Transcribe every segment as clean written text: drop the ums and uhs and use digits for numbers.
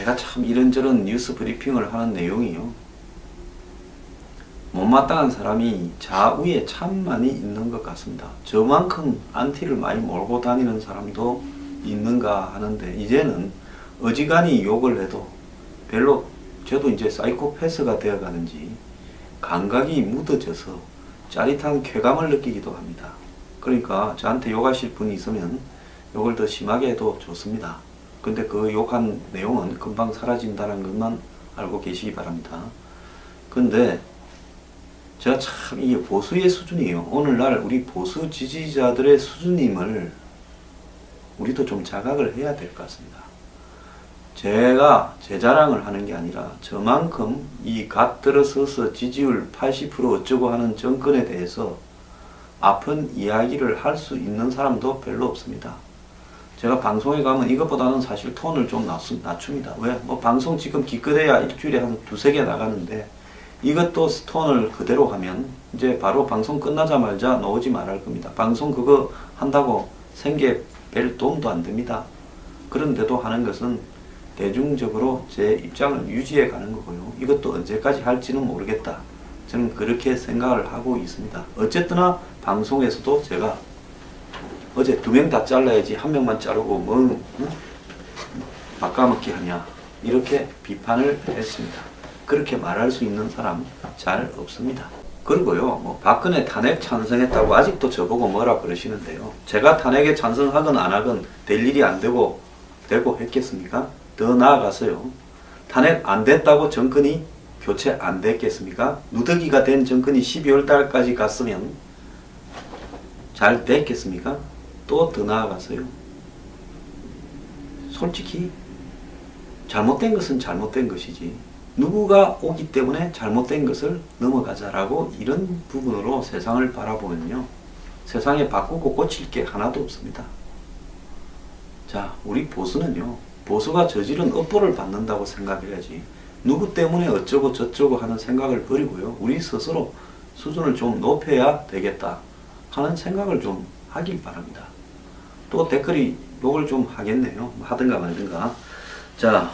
제가 참 이런저런 뉴스 브리핑을 하는 내용이요, 못마땅한 사람이 좌우에 참 많이 있는 것 같습니다. 저만큼 안티를 많이 몰고 다니는 사람도 있는가 하는데, 이제는 어지간히 욕을 해도 별로, 저도 이제 사이코패스가 되어가는지 감각이 묻어져서 짜릿한 쾌감을 느끼기도 합니다. 그러니까 저한테 욕하실 분이 있으면 욕을 더 심하게 해도 좋습니다. 근데 그 욕한 내용은 금방 사라진다는 것만 알고 계시기 바랍니다. 근데 제가 참 이게 보수의 수준이에요. 오늘날 우리 보수 지지자들의 수준임을 우리도 좀 자각을 해야 될 것 같습니다. 제가 제 자랑을 하는 게 아니라 저만큼 이 갓 들어서서 지지율 80% 어쩌고 하는 정권에 대해서 아픈 이야기를 할 수 있는 사람도 별로 없습니다. 제가 방송에 가면 이것보다는 사실 톤을 좀 낮춥니다. 왜? 뭐 방송 지금 기껏해야 일주일에 한 두세 개 나가는데, 이것도 톤을 그대로 하면 이제 바로 방송 끝나자마자 나오지 말할 겁니다. 방송 그거 한다고 생계 별 도움도 안 됩니다. 그런데도 하는 것은 대중적으로 제 입장을 유지해 가는 거고요. 이것도 언제까지 할지는 모르겠다, 저는 그렇게 생각을 하고 있습니다. 어쨌거나 방송에서도 제가 어제 2명 다 잘라야지 1명만 자르고 뭐 바꿔먹기 하냐, 이렇게 비판을 했습니다. 그렇게 말할 수 있는 사람 잘 없습니다. 그리고요, 뭐 박근혜 탄핵 찬성했다고 아직도 저보고 뭐라 그러시는데요. 제가 탄핵에 찬성하건 안 하건 될 일이 안 되고 했겠습니까? 더 나아가서요, 탄핵 안 됐다고 정권이 교체 안 됐겠습니까? 누더기가 된 정권이 12월 달까지 갔으면 잘 됐겠습니까? 또 더 나아가서요, 솔직히 잘못된 것은 잘못된 것이지, 누구가 오기 때문에 잘못된 것을 넘어가자라고 이런 부분으로 세상을 바라보면요, 세상에 바꾸고 고칠 게 하나도 없습니다. 자, 우리 보수는요, 보수가 저지른 업보를 받는다고 생각해야지 누구 때문에 어쩌고 저쩌고 하는 생각을 버리고요, 우리 스스로 수준을 좀 높여야 되겠다 하는 생각을 좀 하길 바랍니다. 또 댓글이 욕을 좀 하겠네요. 하든가 말든가. 자,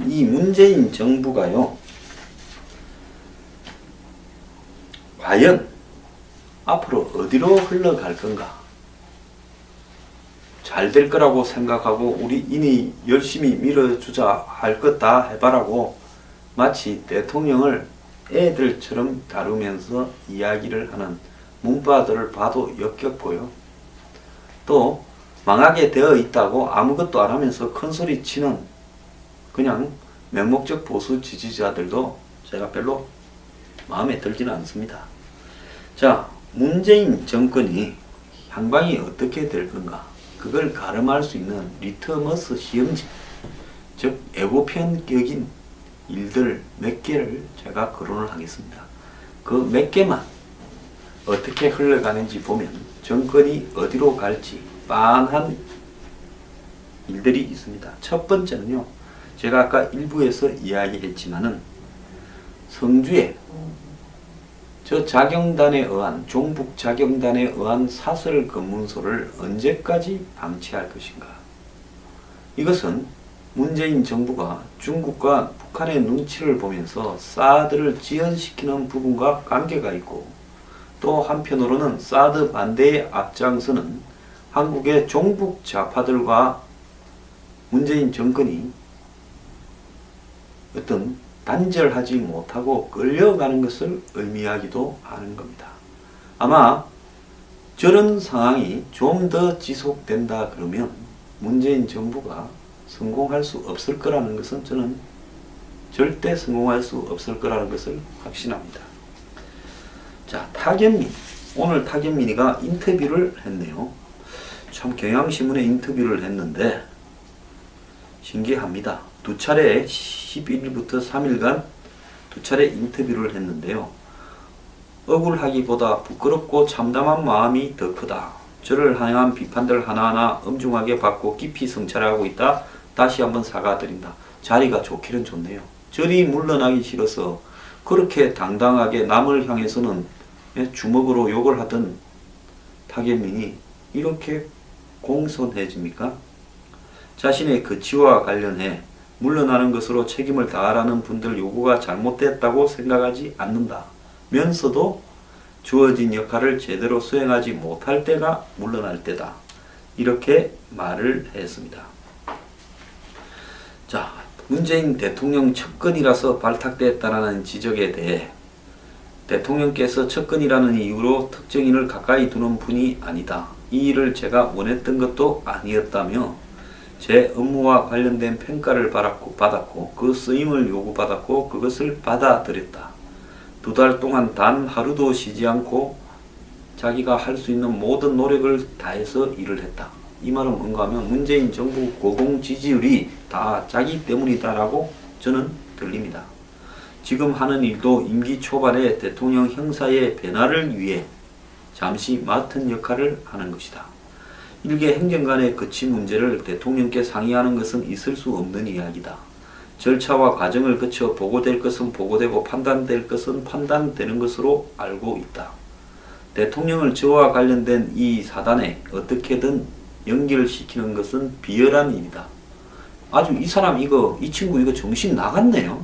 이 문재인 정부가요, 과연 앞으로 어디로 흘러갈 건가? 잘 될 거라고 생각하고 우리 이니 열심히 밀어주자 할 것 다 해봐라고 마치 대통령을 애들처럼 다루면서 이야기를 하는 문바들을 봐도 역겹고요, 또 망하게 되어 있다고 아무것도 안 하면서 큰소리 치는 그냥 맹목적 보수 지지자들도 제가 별로 마음에 들지는 않습니다. 자, 문재인 정권이 향방이 어떻게 될 건가, 그걸 가름할 수 있는 리트머스 시험지, 즉 예고편격인 일들 몇 개를 제가 거론을 하겠습니다. 그 몇 개만 어떻게 흘러가는지 보면 정권이 어디로 갈지 빤한 일들이 있습니다. 첫 번째는요, 제가 아까 일부에서 이야기했지만은 성주에 저 자경단에 의한, 종북 자경단에 의한 사설 검문소를 언제까지 방치할 것인가. 이것은 문재인 정부가 중국과 북한의 눈치를 보면서 사드를 지연시키는 부분과 관계가 있고, 또 한편으로는 사드 반대에 앞장서는 한국의 종북 좌파들과 문재인 정권이 어떤 단절하지 못하고 끌려가는 것을 의미하기도 하는 겁니다. 아마 저런 상황이 좀 더 지속된다 그러면 문재인 정부가 성공할 수 없을 거라는 것은, 저는 절대 성공할 수 없을 거라는 것을 확신합니다. 자, 타견민. 오늘 타견민이가 인터뷰를 했네요. 참 경향신문에 인터뷰를 했는데 신기합니다. 두 차례 11일부터 3일간 두 차례 인터뷰를 했는데요. 억울하기보다 부끄럽고 참담한 마음이 더 크다. 저를 향한 비판들 하나하나 엄중하게 받고 깊이 성찰하고 있다. 다시 한번 사과드린다. 자리가 좋기는 좋네요. 저리 물러나기 싫어서 그렇게 당당하게 남을 향해서는 주먹으로 욕을 하던 타겟민이 이렇게 공손해집니까? 자신의 거취와 관련해 물러나는 것으로 책임을 다하라는 분들 요구가 잘못됐다고 생각하지 않는다 면서도 주어진 역할을 제대로 수행하지 못할 때가 물러날 때다. 이렇게 말을 했습니다. 자, 문재인 대통령 측근이라서 발탁됐다는 지적에 대해 대통령께서 측근이라는 이유로 특정인을 가까이 두는 분이 아니다. 이 일을 제가 원했던 것도 아니었다며 제 업무와 관련된 평가를 받았고 그 쓰임을 요구받았고 그것을 받아들였다. 2달 동안 단 하루도 쉬지 않고 자기가 할 수 있는 모든 노력을 다해서 일을 했다. 이 말은 뭔가 하면 문재인 정부 고공 지지율이 다 자기 때문이다라고 저는 들립니다. 지금 하는 일도 임기 초반에 대통령 형사의 변화를 위해 잠시 맡은 역할을 하는 것이다. 일개 행정관의 거치 문제를 대통령께 상의하는 것은 있을 수 없는 이야기다. 절차와 과정을 거쳐 보고될 것은 보고되고 판단될 것은 판단되는 것으로 알고 있다. 대통령을 저와 관련된 이 사단에 어떻게든 연결시키는 것은 비열한 일이다. 아주 이 사람 이 친구 이거 정신 나갔네요.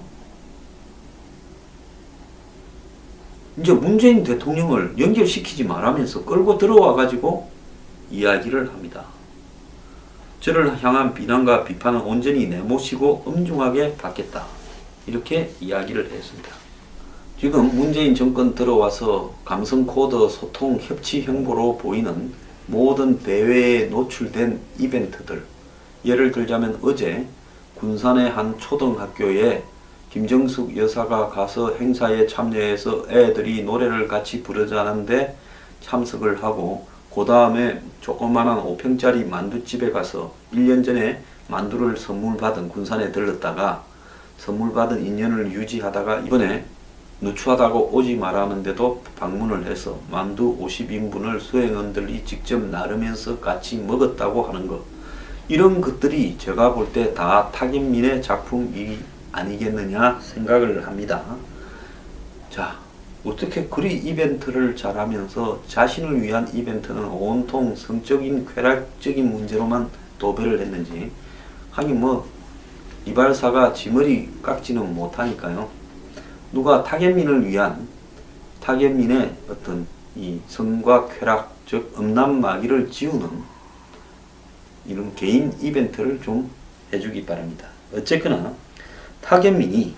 이제 문재인 대통령을 연결시키지 말라면서 끌고 들어와 가지고 이야기를 합니다. 저를 향한 비난과 비판은 온전히 내모시고 엄중하게 받겠다. 이렇게 이야기를 했습니다. 지금 문재인 정권 들어와서 감성 코드 소통 협치 행보로 보이는 모든 대회에 노출된 이벤트들, 예를 들자면 어제 군산의 한 초등학교에 김정숙 여사가 가서 행사에 참여해서 애들이 노래를 같이 부르자는데 참석을 하고 그 다음에 조그마한 5평짜리 만두집에 가서 1년 전에 만두를 선물 받은 군산에 들렀다가 선물 받은 인연을 유지하다가 이번에 누추하다고 오지 말았는데도 방문을 해서 만두 50인분을 수행원들이 직접 나르면서 같이 먹었다고 하는 것, 이런 것들이 제가 볼 때 다 탁인민의 작품이 아니겠느냐 생각을 합니다. 자, 어떻게 그리 이벤트를 잘하면서 자신을 위한 이벤트는 온통 성적인 쾌락적인 문제로만 도배를 했는지, 하긴 뭐 이발사가 지머리 깎지는 못하니까요. 누가 탁인민을 위한 탁인민의 어떤 이 성과 쾌락, 즉 음란마귀를 지우는 이런 개인 이벤트를 좀 해주기 바랍니다. 어쨌거나 탁인민이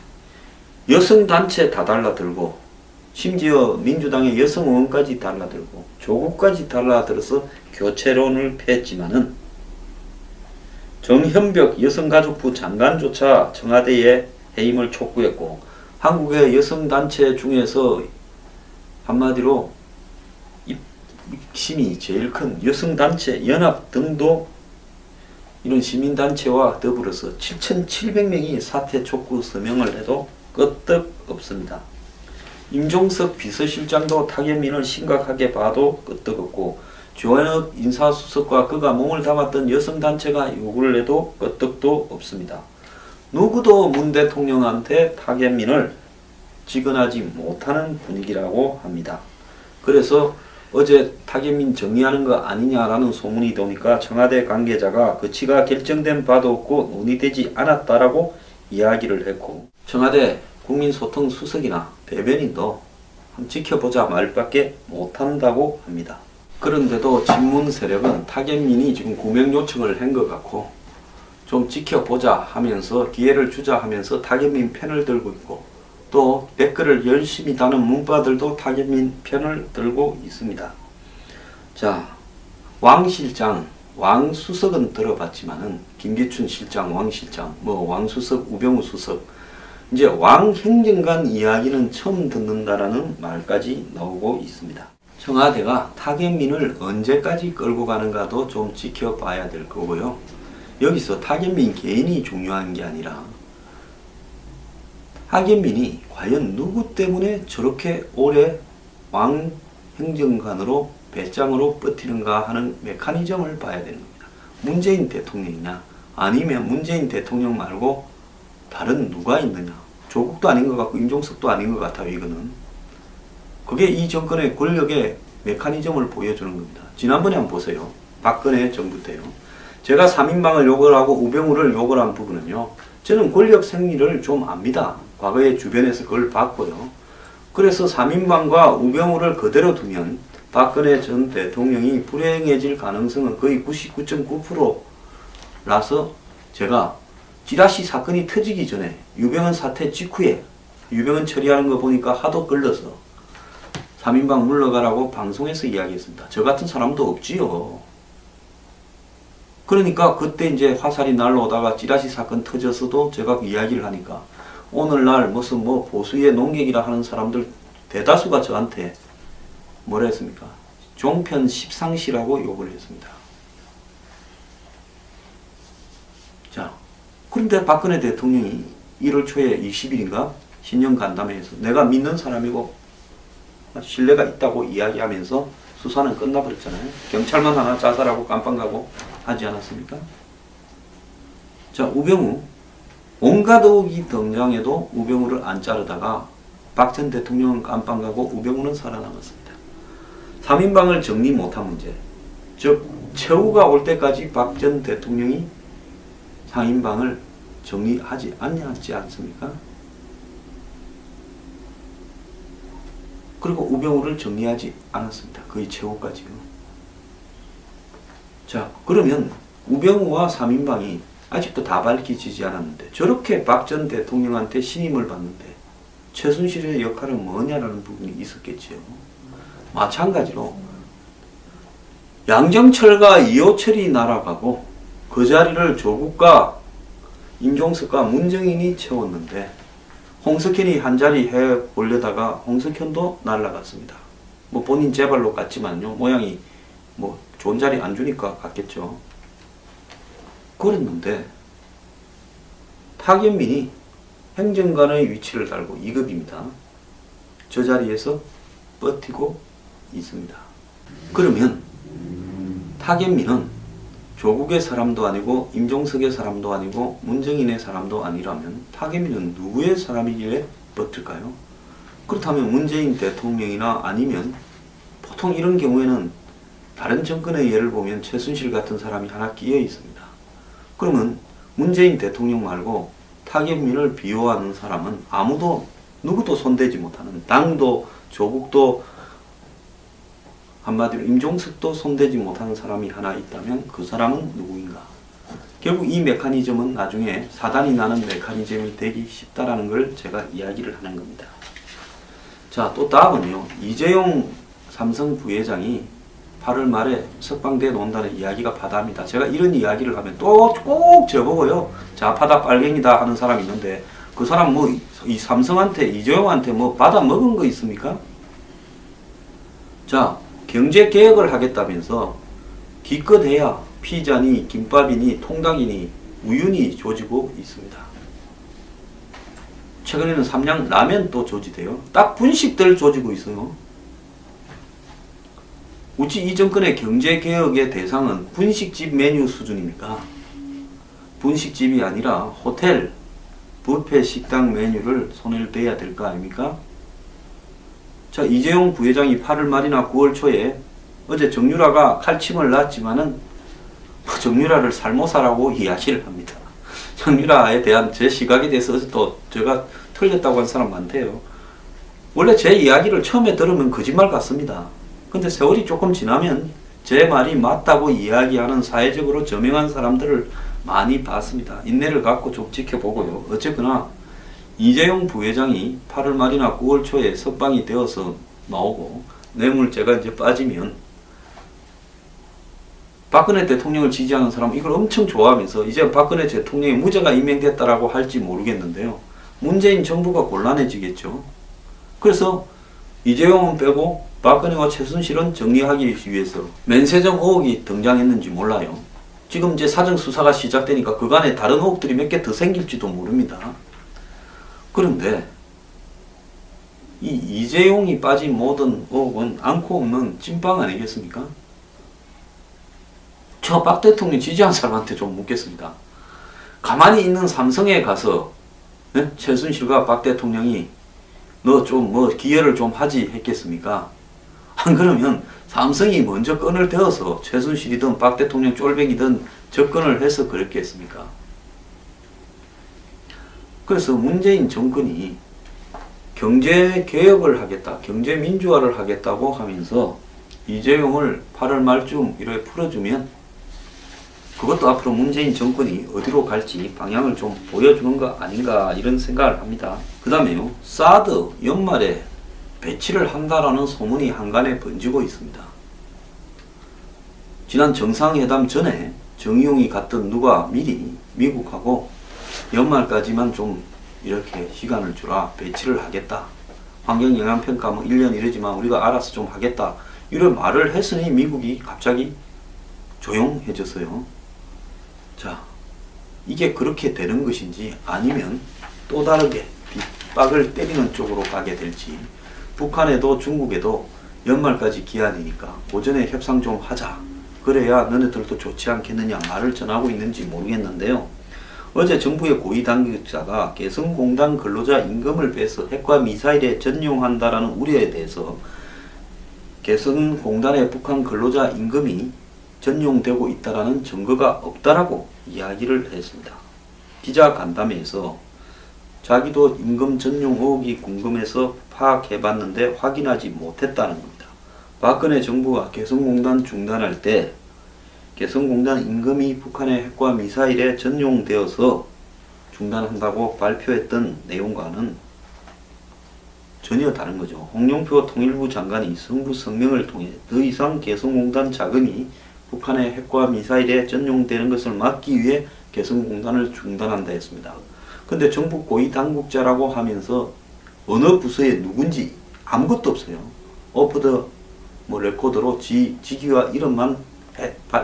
여성단체 다 달라들고 심지어 민주당의 여성 의원까지 달라들고 조국까지 달라들어서 교체론을 폈지만은 정현벽 여성가족부 장관조차 청와대에 해임을 촉구했고 한국의 여성단체 중에서 한마디로 입심이 제일 큰 여성단체 연합 등도 이런 시민단체와 더불어서 7,700명이 사퇴 촉구 서명을 해도 끄떡 없습니다. 임종석 비서실장도 탁인민을 심각하게 봐도 끄떡없고 조현욱 인사수석과 그가 몸을 담았던 여성단체가 요구를 해도 끄떡도 없습니다. 누구도 문 대통령한테 탁인민을 지원하지 못하는 분위기라고 합니다. 그래서 어제 탁인민 정리하는 거 아니냐라는 소문이 도니까 청와대 관계자가 거치가 결정된 바도 없고 논의되지 않았다라고 이야기를 했고 청와대 국민소통수석이나 대변인도 한번 지켜보자 말밖에 못한다고 합니다. 그런데도 친문 세력은 탁인민이 지금 구명 요청을 한 것 같고 좀 지켜보자 하면서 기회를 주자 하면서 탁인민 편을 들고 있고 또 댓글을 열심히 다는 문바들도 탁인민 편을 들고 있습니다. 자, 왕 실장, 왕 수석은 들어봤지만은 김기춘 실장, 왕 실장, 왕 수석, 우병우 수석, 이제 왕 행정관 이야기는 처음 듣는다라는 말까지 나오고 있습니다. 청와대가 탁인민을 언제까지 끌고 가는가도 좀 지켜봐야 될 거고요. 여기서 탁인민 개인이 중요한 게 아니라 탁인민이 과연 누구 때문에 저렇게 오래 왕 행정관으로 배짱으로 버티는가 하는 메커니즘을 봐야 되는 겁니다. 문재인 대통령이냐 아니면 문재인 대통령 말고 다른 누가 있느냐. 조국도 아닌 것 같고 임종석도 아닌 것 같아요. 이거는 그게 이 정권의 권력의 메커니즘을 보여주는 겁니다. 지난번에 한번 보세요. 박근혜 정부 때요. 제가 3인방을 욕을 하고 우병우를 욕을 한 부분은요. 저는 권력 생리를 좀 압니다. 과거에 주변에서 그걸 봤고요. 그래서 3인방과 우병우를 그대로 두면 박근혜 전 대통령이 불행해질 가능성은 거의 99.9%라서 제가 찌라시 사건이 터지기 전에 유병헌 사태 직후에 유병헌 처리하는 거 보니까 하도 끌려서 3인방 물러가라고 방송에서 이야기했습니다. 저 같은 사람도 없지요. 그러니까 그때 이제 화살이 날라오다가 찌라시 사건 터졌어도 제가 그 이야기를 하니까 오늘날 무슨 뭐 보수의 농객이라 하는 사람들 대다수가 저한테 뭐라 했습니까? 종편 십상시라고 욕을 했습니다. 자, 그런데 박근혜 대통령이 1월 초에 20일인가 신년 간담회에서 내가 믿는 사람이고 신뢰가 있다고 이야기하면서 수사는 끝나버렸잖아요. 경찰만 하나 자살하고 깜빵 가고 하지 않았습니까? 자, 우병우 온갖 의혹이 등장해도 우병우를 안 자르다가 박 전 대통령은 깜빵 가고 우병우는 살아남았습니다. 3인방을 정리 못한 문제, 즉 최후가 올 때까지 박 전 대통령이 3인방을 정리하지 않지 않습니까? 그리고 우병우를 정리하지 않았습니다. 거의 최후까지요. 자, 그러면 우병우와 3인방이 아직도 다 밝혀지지 않았는데 저렇게 박 전 대통령한테 신임을 받는데 최순실의 역할은 뭐냐라는 부분이 있었겠지요. 마찬가지로 양정철과 이호철이 날아가고 그 자리를 조국과 임종석과 문정인이 채웠는데 홍석현이 한 자리 해 올려다가 홍석현도 날아갔습니다. 뭐 본인 재발로 갔지만요. 모양이 뭐 좋은 자리 안 주니까 갔겠죠. 그랬는데 타겟민이 행정관의 위치를 달고 2급입니다. 저 자리에서 버티고 있습니다. 그러면 타겟민은 조국의 사람도 아니고 임종석의 사람도 아니고 문정인의 사람도 아니라면 타겟민은 누구의 사람이길래 버틸까요? 그렇다면 문재인 대통령이나 아니면 보통 이런 경우에는 다른 정권의 예를 보면 최순실 같은 사람이 하나 끼어 있습니다. 그러면 문재인 대통령 말고 타겟민을 비호하는 사람은 아무도 누구도 손대지 못하는, 당도 조국도 한마디로 임종석도 손대지 못하는 사람이 하나 있다면 그 사람은 누구인가? 결국 이 메커니즘은 나중에 사단이 나는 메커니즘이 되기 쉽다라는 걸 제가 이야기를 하는 겁니다. 자, 또 다음은요. 이재용 삼성 부회장이 8월 말에 석방돼 놓는다는 이야기가 바다입니다. 제가 이런 이야기를 하면 또 꼭 저보고요. 좌파다 빨갱이다 하는 사람이 있는데 그 사람 뭐 이 삼성한테 이재용한테 뭐 받아 먹은 거 있습니까? 자, 경제 개혁을 하겠다면서 기껏해야 피자니 김밥이니 통닭이니 우유니 조지고 있습니다. 최근에는 삼양 라면도 조지대요. 딱 분식들 조지고 있어요. 우치 이 정권의 경제 개혁의 대상은 분식집 메뉴 수준입니까? 분식집이 아니라 호텔, 뷔페 식당 메뉴를 손을 대야 될 거 아닙니까? 자, 이재용 부회장이 8월 말이나 9월 초에 어제 정유라가 칼침을 놨지만은 정유라를 살모사라고 이야기를 합니다. 정유라에 대한 제 시각에 대해서 어제 또 제가 틀렸다고 한 사람 많대요. 원래 제 이야기를 처음에 들으면 거짓말 같습니다. 근데 세월이 조금 지나면 제 말이 맞다고 이야기하는 사회적으로 저명한 사람들을 많이 봤습니다. 인내를 갖고 좀 지켜보고요. 어쨌거나 이재용 부회장이 8월 말이나 9월 초에 석방이 되어서 나오고 뇌물죄가 이제 빠지면 박근혜 대통령을 지지하는 사람은 이걸 엄청 좋아하면서 이제 박근혜 대통령이 무죄가 임명됐다라고 할지 모르겠는데요. 문재인 정부가 곤란해지겠죠. 그래서 이재용은 빼고 박근혜와 최순실은 정리하기 위해서 면세점 의혹이 등장했는지 몰라요. 지금 이제 사정수사가 시작되니까 그간에 다른 의혹들이 몇 개 더 생길지도 모릅니다. 그런데 이 이재용이 빠진 모든 의혹은 않고 없는 찐빵 아니겠습니까? 저 박 대통령 지지한 사람한테 좀 묻겠습니다. 가만히 있는 삼성에 가서 최순실과 박 대통령이 너 좀 뭐 기회를 좀 하지 했겠습니까? 안 그러면 삼성이 먼저 건을 대어서 최순실이든 박 대통령 쫄병이든 접근을 해서 그랬겠습니까? 그래서 문재인 정권이 경제 개혁을 하겠다, 경제 민주화를 하겠다고 하면서 이재용을 8월 말쯤 이렇게 풀어주면 그것도 앞으로 문재인 정권이 어디로 갈지 방향을 좀 보여주는 거 아닌가 이런 생각을 합니다. 그 다음에요, 사드 연말에 배치를 한다라는 소문이 한간에 번지고 있습니다. 지난 정상회담 전에 정의용이 갔던 누가 미리 미국하고 연말까지만 좀 이렇게 시간을 주라, 배치를 하겠다, 환경영향평가 뭐 1년 이러지만 우리가 알아서 좀 하겠다 이런 말을 했으니 미국이 갑자기 조용해졌어요. 자, 이게 그렇게 되는 것인지 아니면 또 다르게 뒷박을 때리는 쪽으로 가게 될지, 북한에도 중국에도 연말까지 기한이니까 오전에 협상 좀 하자, 그래야 너네들도 좋지 않겠느냐 말을 전하고 있는지 모르겠는데요. 어제 정부의 고위 당국자가 개성공단 근로자 임금을 빼서 핵과 미사일에 전용한다라는 우려에 대해서 개성공단의 북한 근로자 임금이 전용되고 있다라는 증거가 없다라고 이야기를 했습니다. 기자 간담회에서 자기도 임금 전용 의혹이 궁금해서 파악해봤는데 확인하지 못했다는 겁니다. 박근혜 정부가 개성공단 중단할 때 개성공단 임금이 북한의 핵과 미사일에 전용되어서 중단한다고 발표했던 내용과는 전혀 다른 거죠. 홍영표 통일부 장관이 정부 성명을 통해 더 이상 개성공단 자금이 북한의 핵과 미사일에 전용되는 것을 막기 위해 개성공단을 중단한다 했습니다. 근데 정부 고위 당국자라고 하면서 어느 부서에 누군지 아무것도 없어요. 오프 더 레코더로 직위와 이름만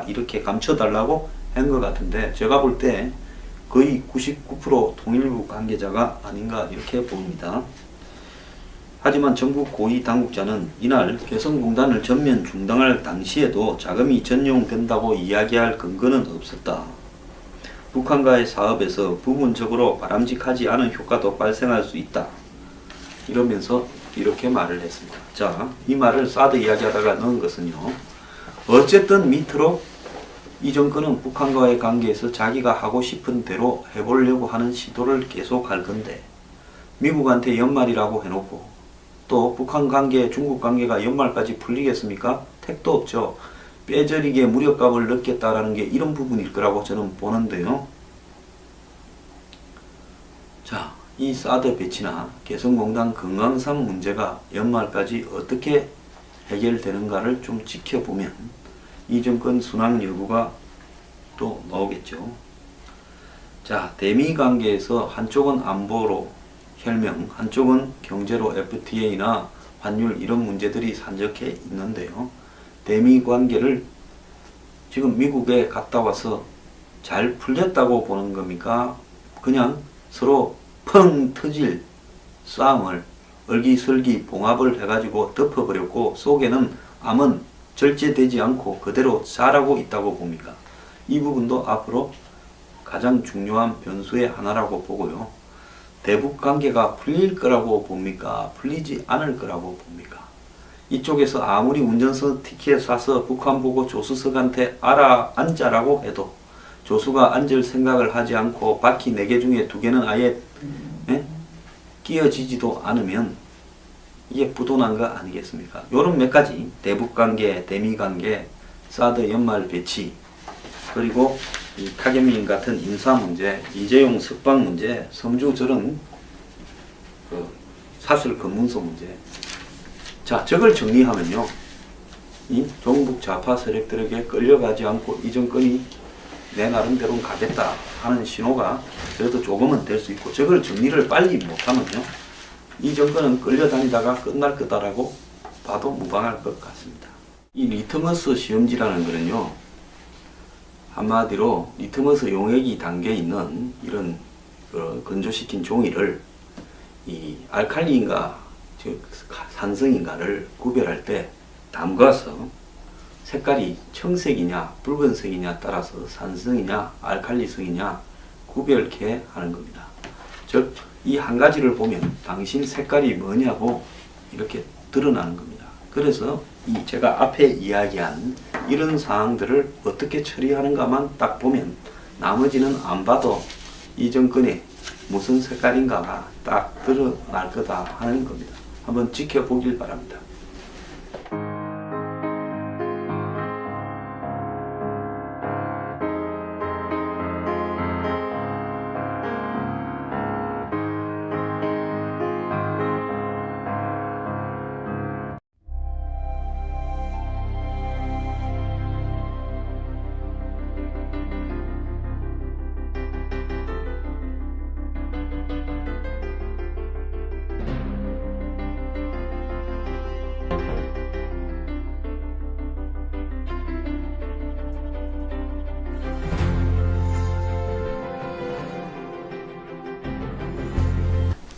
이렇게 감춰달라고 한 것 같은데, 제가 볼 때 거의 99% 통일부 관계자가 아닌가 이렇게 봅니다. 하지만 정부 고위 당국자는 이날 개성공단을 전면 중단할 당시에도 자금이 전용된다고 이야기할 근거는 없었다. 북한과의 사업에서 부분적으로 바람직하지 않은 효과도 발생할 수 있다, 이러면서 이렇게 말을 했습니다. 자, 이 말을 사드 이야기하다가 넣은 것은요, 어쨌든 밑으로 이 정권은 북한과의 관계에서 자기가 하고 싶은 대로 해보려고 하는 시도를 계속할 건데, 미국한테 연말이라고 해놓고 또 북한 관계, 중국 관계가 연말까지 풀리겠습니까? 택도 없죠. 뼈저리게 무력감을 넣겠다라는 게 이런 부분일 거라고 저는 보는데요. 자, 이 사드 배치나 개성공단 금강산 문제가 연말까지 어떻게 해결되는가를 좀 지켜보면 이 정권 순항 여부가 또 나오겠죠. 자, 대미 관계에서 한쪽은 안보로 혈명, 한쪽은 경제로 FTA나 환율 이런 문제들이 산적해 있는데요. 대미 관계를 지금 미국에 갔다 와서 잘 풀렸다고 보는 겁니까? 그냥 서로 펑 터질 싸움을 얼기설기 봉합을 해가지고 덮어버렸고 속에는 암은 절제되지 않고 그대로 자라고 있다고 봅니까? 이 부분도 앞으로 가장 중요한 변수의 하나라고 보고요. 대북 관계가 풀릴 거라고 봅니까? 풀리지 않을 거라고 봅니까? 이쪽에서 아무리 운전석 티켓 사서 북한 보고 조수석한테 앉아라고 해도 조수가 앉을 생각을 하지 않고 바퀴 4개 중에 2개는 아예 끼어지지도 않으면 이게 부도난 거 아니겠습니까? 요런 몇 가지, 대북관계, 대미관계, 사드 연말 배치, 그리고 이 타겟민 같은 인사 문제, 이재용 석방 문제, 성주 저런 그 사설 검문소 문제. 자, 저걸 정리하면요, 이 종북 좌파 세력들에게 끌려가지 않고 이 정권이 내 나름대로 가겠다 하는 신호가 그래도 조금은 될 수 있고, 저걸 정리를 빨리 못하면요, 이 정권은 끌려다니다가 끝날 거다라고 봐도 무방할 것 같습니다. 이 리트머스 시험지라는 거는요, 한마디로 리트머스 용액이 담겨 있는 이런 건조시킨 종이를 이 알칼리인가 즉 산성인가를 구별할 때 담가서 색깔이 청색이냐 붉은색이냐 따라서 산성이냐 알칼리성이냐 구별케 하는 겁니다. 즉 이 한 가지를 보면 당신 색깔이 뭐냐고 이렇게 드러나는 겁니다. 그래서 이 제가 앞에 이야기한 이런 사항들을 어떻게 처리하는가만 딱 보면 나머지는 안 봐도 이 정권의 무슨 색깔인가가 딱 드러날 거다 하는 겁니다. 한번 지켜보길 바랍니다.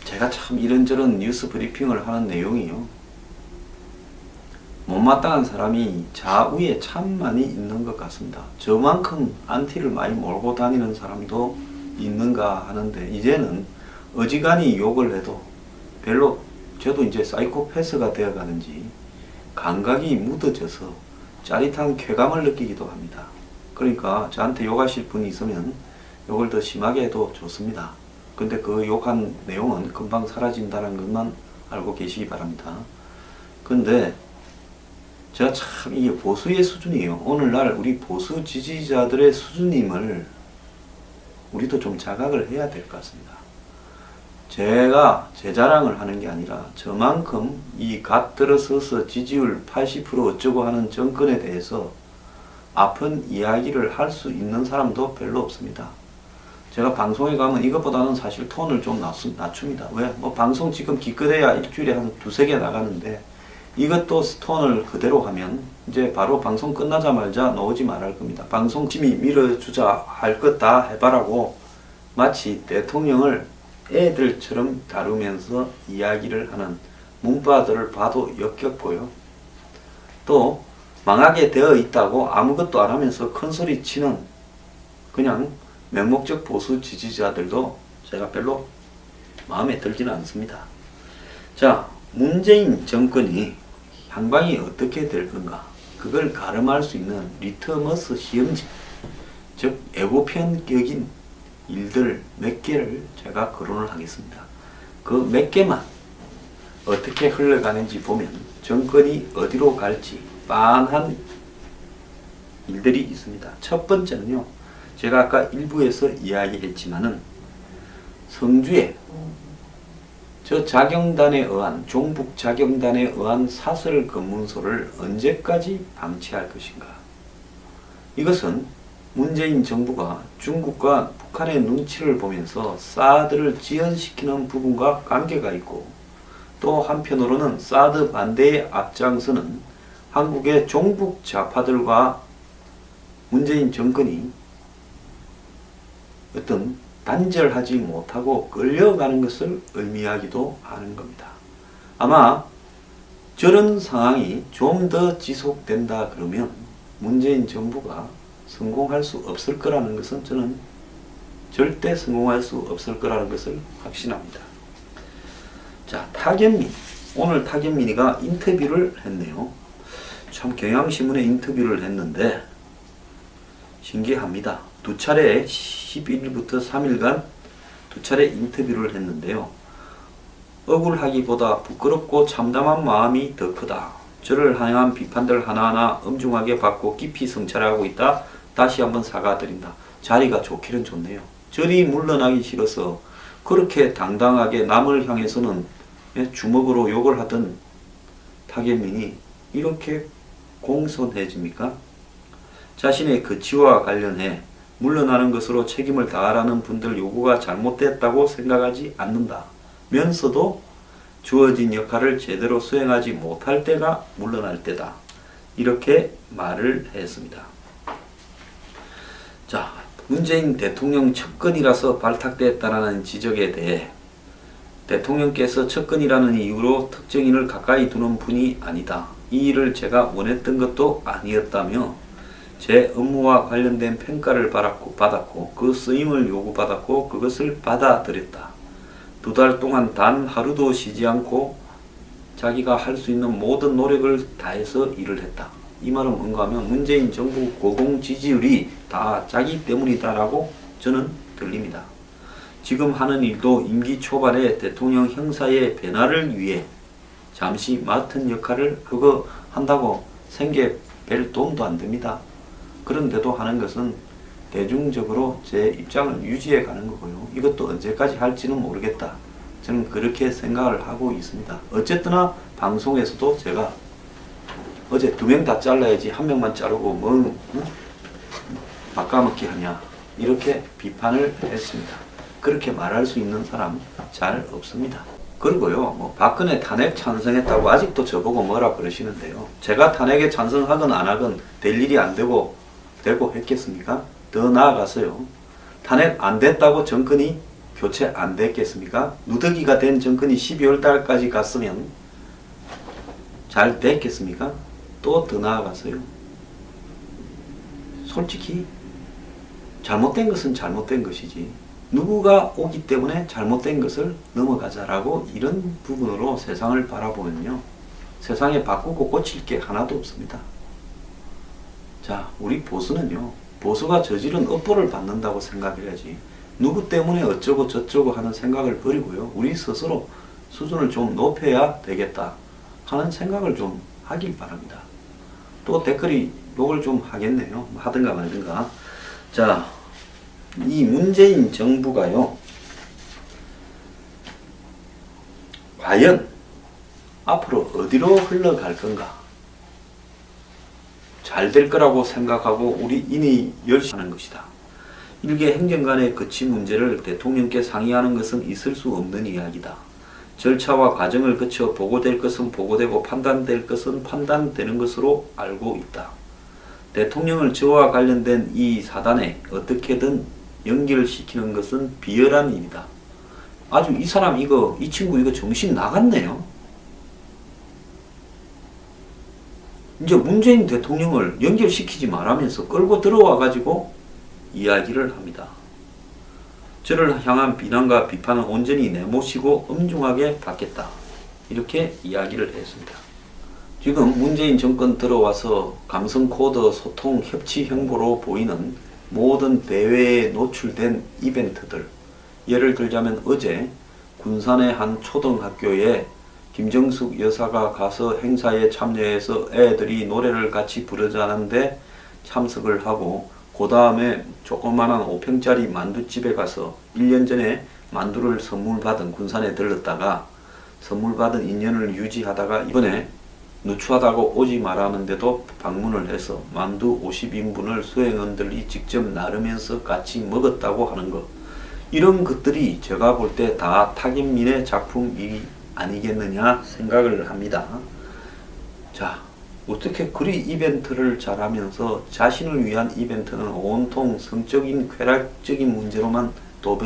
제가 참 이런저런 뉴스 브리핑을 하는 내용이요, 못마땅한 사람이 좌우에 참 많이 있는 것 같습니다. 저만큼 안티를 많이 몰고 다니는 사람도 있는가 하는데, 이제는 어지간히 욕을 해도 별로, 저도 이제 사이코패스가 되어가는지 감각이 묻어져서 짜릿한 쾌감을 느끼기도 합니다. 그러니까 저한테 욕하실 분이 있으면 욕을 더 심하게 해도 좋습니다. 근데 그 욕한 내용은 금방 사라진다는 것만 알고 계시기 바랍니다. 근데 제가 참 이게 보수의 수준이에요. 오늘날 우리 보수 지지자들의 수준임을 우리도 좀 자각을 해야 될 것 같습니다. 제가 제 자랑을 하는 게 아니라 저만큼 이 갓 들어서서 지지율 80% 어쩌고 하는 정권에 대해서 아픈 이야기를 할 수 있는 사람도 별로 없습니다. 제가 방송에 가면 이것보다는 사실 톤을 좀 낮춥니다. 왜? 뭐 방송 지금 기껏해야 일주일에 한 두세 개 나가는데, 이것도 톤을 그대로 하면 이제 바로 방송 끝나자마자 나오지 말할 겁니다. 방송 팀이 밀어주자 할 것 다 해봐라고 마치 대통령을 애들처럼 다루면서 이야기를 하는 문바들을 봐도 역겹고요. 또 망하게 되어 있다고 아무것도 안 하면서 큰소리 치는 그냥 맹목적 보수 지지자들도 제가 별로 마음에 들지는 않습니다. 자, 문재인 정권이 향방이 어떻게 될 건가, 그걸 가름할 수 있는 리트머스 시험지, 즉 예고편격인 일들 몇 개를 제가 거론을 하겠습니다. 그 몇 개만 어떻게 흘러가는지 보면 정권이 어디로 갈지 빤한 일들이 있습니다. 첫 번째는요, 제가 아까 일부에서 이야기했지만은 성주에 저 자경단에 의한, 종북 자경단에 의한 사설 검문소를 언제까지 방치할 것인가. 이것은 문재인 정부가 중국과 북한의 눈치를 보면서 사드를 지연시키는 부분과 관계가 있고, 또 한편으로는 사드 반대에 앞장서는 한국의 종북 좌파들과 문재인 정권이 어떤 단절하지 못하고 끌려가는 것을 의미하기도 하는 겁니다. 아마 저런 상황이 좀 더 지속된다 그러면 문재인 정부가 성공할 수 없을 거라는 것은, 저는 절대 성공할 수 없을 거라는 것을 확신합니다. 자, 타견민. 오늘 타견민이가 인터뷰를 했네요. 참 경향신문에 인터뷰를 했는데 신기합니다. 두 차례 11일부터 3일간 두 차례 인터뷰를 했는데요. 억울하기보다 부끄럽고 참담한 마음이 더 크다. 저를 향한 비판들 하나하나 엄중하게 받고 깊이 성찰하고 있다. 다시 한번 사과드린다. 자리가 좋기는 좋네요. 저리 물러나기 싫어서 그렇게 당당하게 남을 향해서는 주먹으로 욕을 하던 타겟민이 이렇게 공손해집니까? 자신의 거취와 관련해 물러나는 것으로 책임을 다하라는 분들 요구가 잘못됐다고 생각하지 않는다 면서도 주어진 역할을 제대로 수행하지 못할 때가 물러날 때다. 이렇게 말을 했습니다. 자, 문재인 대통령 측근이라서 발탁됐다는 지적에 대해 대통령께서 측근이라는 이유로 특정인을 가까이 두는 분이 아니다. 이 일을 제가 원했던 것도 아니었다며 제 업무와 관련된 평가를 받았고 그 쓰임을 요구받았고 그것을 받아들였다. 2달 동안 단 하루도 쉬지 않고 자기가 할 수 있는 모든 노력을 다해서 일을 했다. 이 말은 뭔가 하면 문재인 정부 고공 지지율이 다 자기 때문이다라고 저는 들립니다. 지금 하는 일도 임기 초반에 대통령 형사의 변화를 위해 잠시 맡은 역할을 그거 한다고 생계 뺄 돈도 안 됩니다. 그런데도 하는 것은 대중적으로 제 입장을 유지해 가는 거고요. 이것도 언제까지 할지는 모르겠다. 저는 그렇게 생각을 하고 있습니다. 어쨌거나 방송에서도 제가 어제 2명 다 잘라야지 1명만 자르고 뭐 바꿔먹기 하냐 이렇게 비판을 했습니다. 그렇게 말할 수 있는 사람 잘 없습니다. 그리고요, 뭐 박근혜 탄핵 찬성했다고 아직도 저보고 뭐라 그러시는데요. 제가 탄핵에 찬성하건 안 하건 될 일이 안 되고 했겠습니까? 더 나아가서요, 탄핵 안 됐다고 정권이 교체 안 됐겠습니까? 누더기가 된 정권이 12월 달까지 갔으면 잘 됐겠습니까? 또 더 나아가서요, 솔직히 잘못된 것은 잘못된 것이지 누구가 오기 때문에 잘못된 것을 넘어가자라고 이런 부분으로 세상을 바라보면요, 세상에 바꾸고 고칠 게 하나도 없습니다. 자, 우리 보수는요, 보수가 저지른 업보를 받는다고 생각해야지 누구 때문에 어쩌고 저쩌고 하는 생각을 버리고요, 우리 스스로 수준을 좀 높여야 되겠다 하는 생각을 좀 하길 바랍니다. 또 댓글이 욕을 좀 하겠네요. 하든가 말든가. 자, 이 문재인 정부가요, 과연 앞으로 어디로 흘러갈 건가? 잘 될 거라고 생각하고 우리 인이 열심히 하는 것이다. 일개 행정관의 거치 문제를 대통령께 상의하는 것은 있을 수 없는 이야기다. 절차와 과정을 거쳐 보고될 것은 보고되고 판단될 것은 판단되는 것으로 알고 있다. 대통령을 저와 관련된 이 사단에 어떻게든 연결시키는 것은 비열한 일이다. 아주 이 사람 이 친구 이거 정신 나갔네요. 이제 문재인 대통령을 연결시키지 말라면서 끌고 들어와 가지고 이야기를 합니다. 저를 향한 비난과 비판은 온전히 내모시고 엄중하게 받겠다. 이렇게 이야기를 했습니다. 지금 문재인 정권 들어와서 감성 코드 소통 협치 행보로 보이는 모든 대회에 노출된 이벤트들, 예를 들자면 어제 군산의 한 초등학교에 김정숙 여사가 가서 행사에 참여해서 애들이 노래를 같이 부르자는데 참석을 하고, 그 다음에 조그마한 5평짜리 만두집에 가서 1년 전에 만두를 선물 받은 군산에 들렀다가 선물 받은 인연을 유지하다가 이번에 누추하다고 오지 말았는데도 방문을 해서 만두 50인분을 수행원들이 직접 나르면서 같이 먹었다고 하는 것, 이런 것들이 제가 볼 때 다 타깃민의 작품이 아니겠느냐 생각을 합니다. 자, 어떻게 그리 이벤트를 잘하면서 자신을 위한 이벤트는 온통 성적인 쾌락적인 문제로만 도배